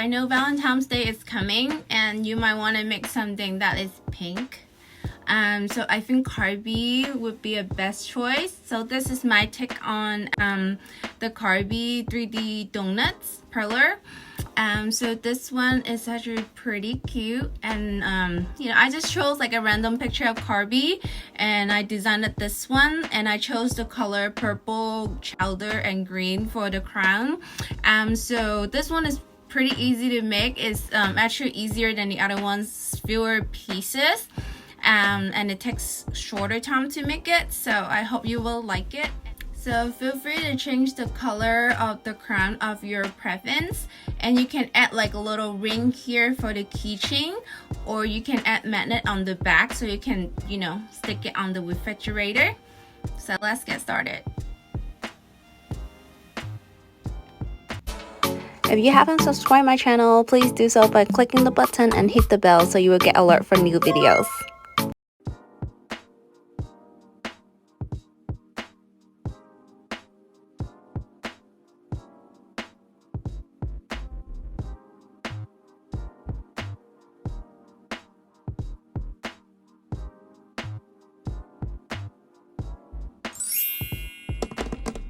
know Valentine's Day is coming and you might want to make something that is pink. So I think Kirby would be a best choice. So this is my take on the Kirby 3D Donuts Perler. So this one is actually pretty cute, and you know, I just chose like a random picture of Kirby and I designed this one, and I chose the color purple, chowder, and green for the crown. So this one is pretty easy to make. It's actually easier than the other ones, fewer pieces. And it takes shorter time to make it, so I hope you will like it. So feel free to change the color of the crown of your preference, and you can add like a little ring here for the keychain, or you can add magnet on the back so you can, you know, stick it on the refrigerator. So let's get started. If you haven't subscribed my channel, please do so by clicking the button and hit the bell so you will get alert for new videos.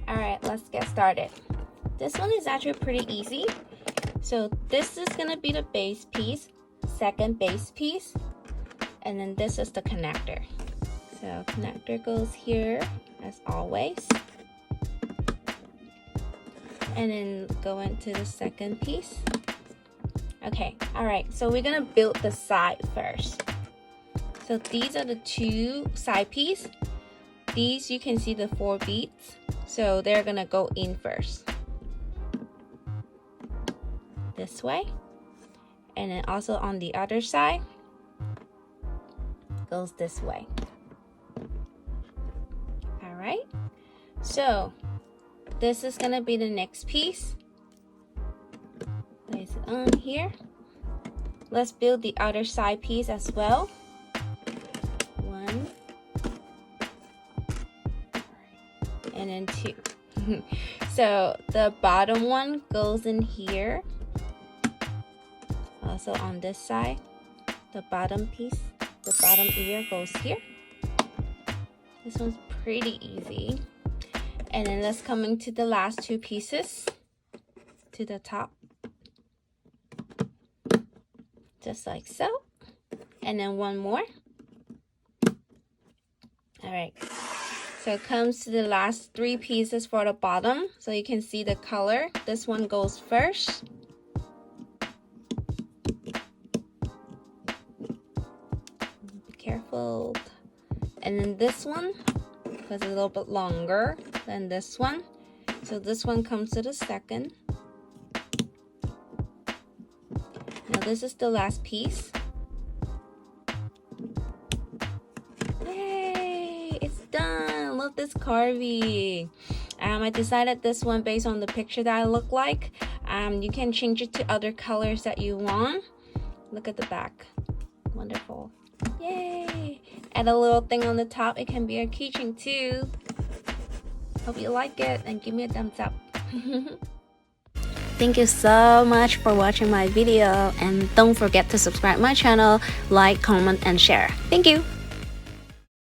Alright, let's get started. This one is actually pretty easy. So this is gonna be the base piece, second base piece, and then this is the connector. So connector goes here as always, and then go into the second piece. Okay, alright, so we're gonna build the side first. So these are the two side pieces. These, you can see the 4 beads, so they're gonna go in first this way, and then also on the other side goes this way. All right, so this is gonna be the next piece. Place it on here. Let's build the other side piece as well. 1 and then 2. So the bottom one goes in here. Also on this side, the bottom piece, the bottom ear goes here. This one's pretty easy. And then let's come into the last 2 pieces to the top, just like so. And then 1 more. All right, so it comes to the last 3 pieces for the bottom. So you can see the color. This one goes first. Careful. And then this one is a little bit longer than this one, so this one comes to the second. Now this is the last piece. Yay, it's done. Love this Kirby. I decided this one based on the picture that I look like. You can change it to other colors that you want. Look at the back. Wonderful. Yay! Add a little thing on the top. It can be a keychain too. Hope you like it and give me a thumbs up. Thank you so much for watching my video, and don't forget to subscribe my channel, like, comment, and share. Thank you!